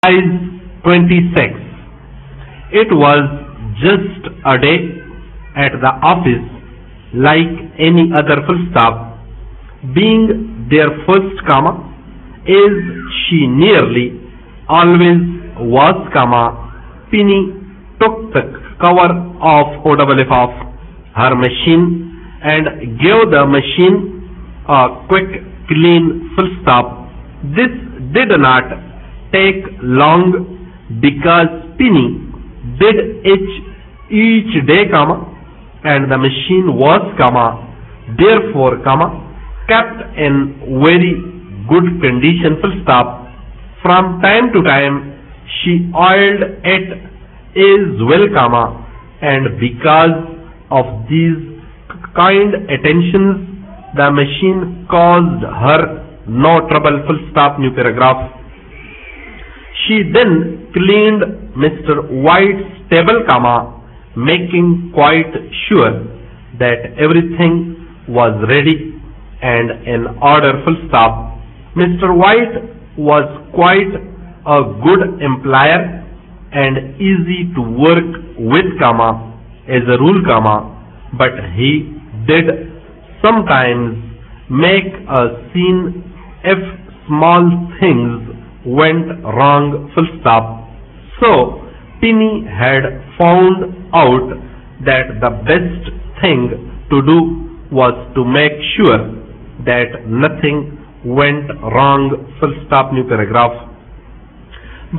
Exercise 26. It was just a day at the office like any other full stop. Being their first comma, as she nearly always was comma, Penny took the cover off OFF of her machine and gave the machine a quick clean full stop. This did not take long because Penny did each day comma, and the machine was comma, therefore comma, kept in very good condition full stop. From time to time she oiled it as well comma, and because of these kind attentions the machine caused her no trouble full stop new paragraph. She then cleaned Mr. White's table comma, making quite sure that everything was ready and in order full stop. Mr. White was quite a good employer and easy to work with comma, as a rule comma, but he did sometimes make a scene if small things went wrong full stop. So Penny had found out that the best thing to do was to make sure that nothing went wrong full stop new paragraph.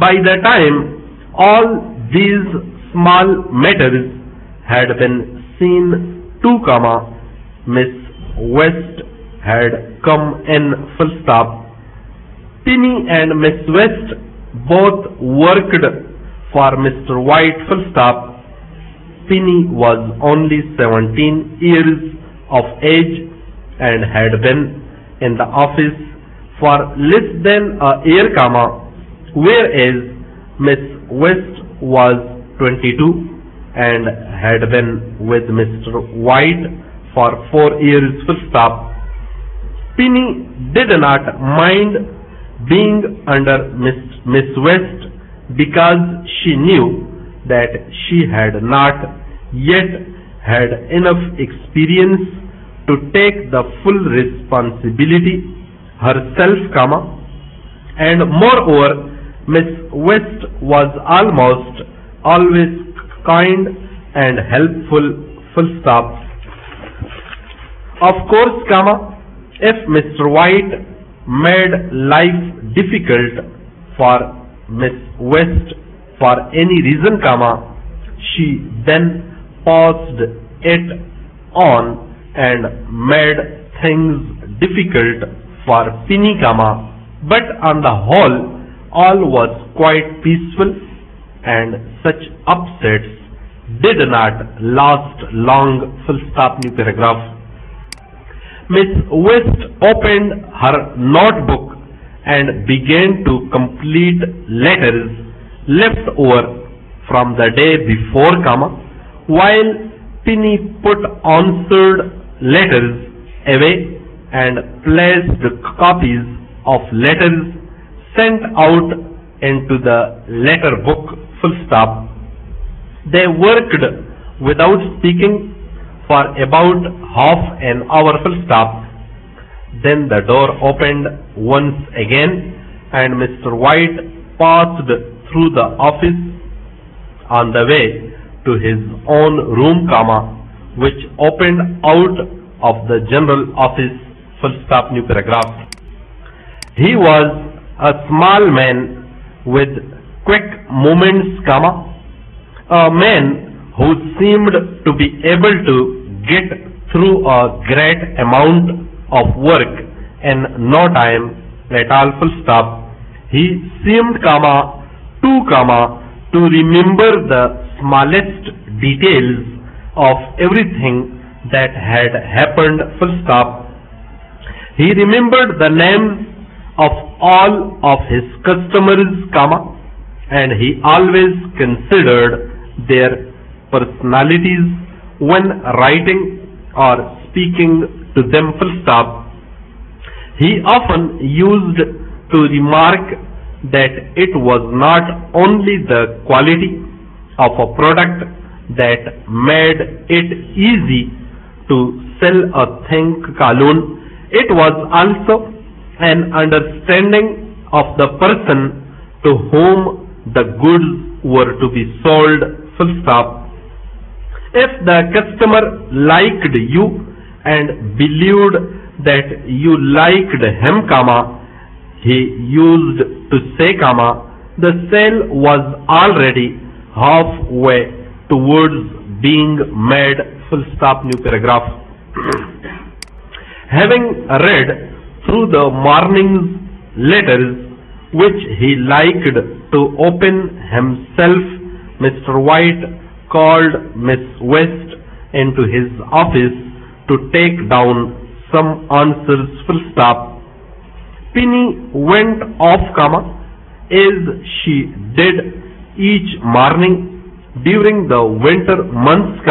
By the time all these small matters had been seen to comma, Miss West had come in full stop. Penny and Miss West both worked for Mr. White full stop. Penny was only 17 years of age and had been in the office for less than a year comma, whereas Miss West was 22 and had been with Mr. White for 4 years full stop. Penny did not mind being under Miss West because she knew that she had not yet had enough experience to take the full responsibility herself comma, and moreover Miss West was almost always kind and helpful full stop. Of course comma, if Mr. White made life difficult for Miss West for any reason comma, she then passed it on and made things difficult for Penny comma, but on the whole all was quite peaceful and such upsets did not last long full stop new paragraph. Miss West opened her notebook and began to complete letters left over from the day before comma, while Penny put answered letters away and placed copies of letters sent out into the letter book full stop. They worked without speaking for about half an hour full stop. Then the door opened once again and Mr. White passed through the office on the way to his own room comma, which opened out of the general office full stop new paragraph. He was a small man with quick movements comma, a man who seemed to be able to get through a great amount of work in no time at all full stop. He seemed comma to remember the smallest details of everything that had happened full stop. He remembered the names of all of his customers comma, and he always considered their personalities when writing or speaking to them full stop. He often used to remark that it was not only the quality of a product that made it easy to sell a thing kalun, it was also an understanding of the person to whom the goods were to be sold, full stop. If the customer liked you and believed that you liked him, he used to say, the sale was already halfway towards being made, full stop, new paragraph. Having read through the morning's letters which he liked to open himself, Mr. White called Miss West into his office to take down some answers, full stop. Penny went off, as she did each morning during the winter months,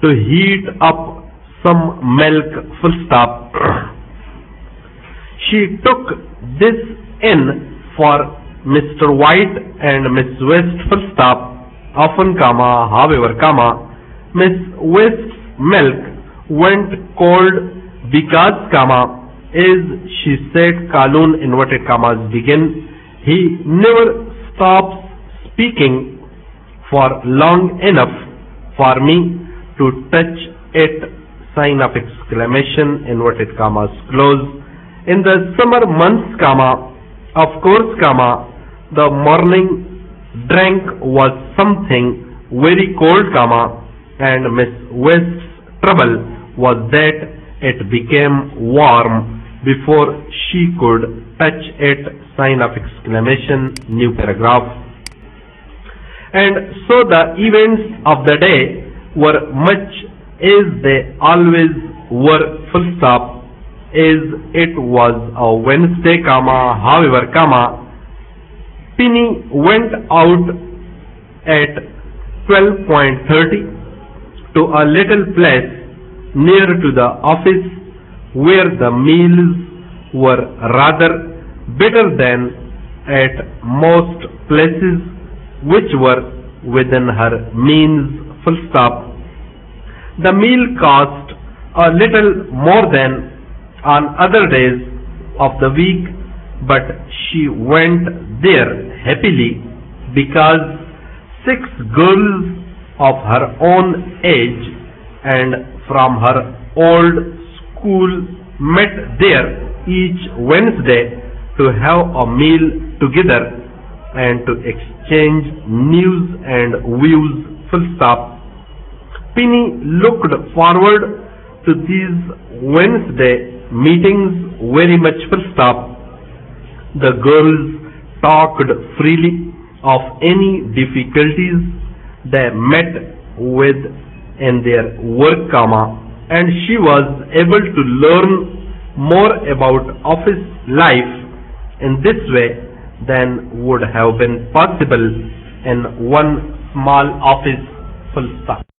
to heat up some milk, full stop. She took this in for Mr. White and Miss West, full stop. Often, however, Miss West's milk went cold because, as she said, kalun inverted commas begin, he never stops speaking for long enough for me to touch it, sign of exclamation, inverted commas close. In the summer months, of course, the morning drink was something very cold, and Miss West's trouble was that it became warm before she could touch it, sign of exclamation, new paragraph. And so the events of the day were much as they always were, full stop, as it was a Wednesday, however, Penny went out at 12:30 to a little place near to the office where the meals were rather better than at most places which were within her means, full stop. The meal cost a little more than on other days of the week, but she went there happily because 6 girls of her own age and from her old school met there each Wednesday to have a meal together and to exchange news and views, full stop. Penny looked forward to these Wednesday meetings very much, full stop. The girls talked freely of any difficulties they met with in their work, and she was able to learn more about office life in this way than would have been possible in one small office, full stop.